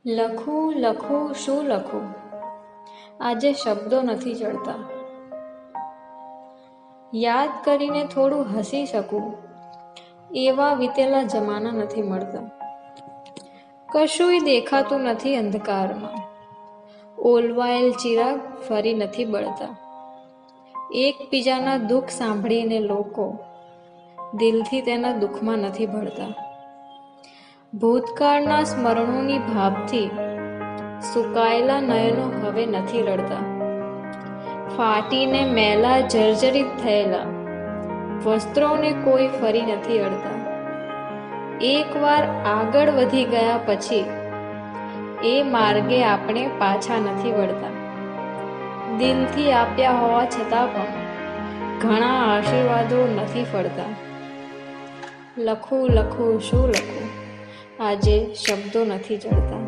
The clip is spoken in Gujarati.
લખું લખું શું લખું, આજે શબ્દો નથી ચડતા. યાદ કરીને થોડું હસી શકું એવા વીતેલા જમાના નથી મળતા. કશુંય દેખાતું નથી અંધકારમાં, ઓલવાયેલ ચિરાગ ફરી નથી બળતા. એકબીજાના દુઃખ સાંભળીને લોકો દિલથી તેના દુઃખમાં નથી ભળતા. ભૂતકાળના સ્મરણોની ભાવથી સુકાયેલા નયનો હવે નથી રડતા. ફાટીને મેલા જર્જરિત થયેલા વસ્ત્રોને કોઈ ફરી નથી અડતા. એકવાર આગળ વધી ગયા પછી એ માર્ગે આપણે પાછા નથી વળતા. દિલથી આપ્યા હોવા છતાં પણ ઘણા આશીર્વાદો નથી ફળતા. લખું લખું શું લખું, આજે શબ્દો નથી ચડતા.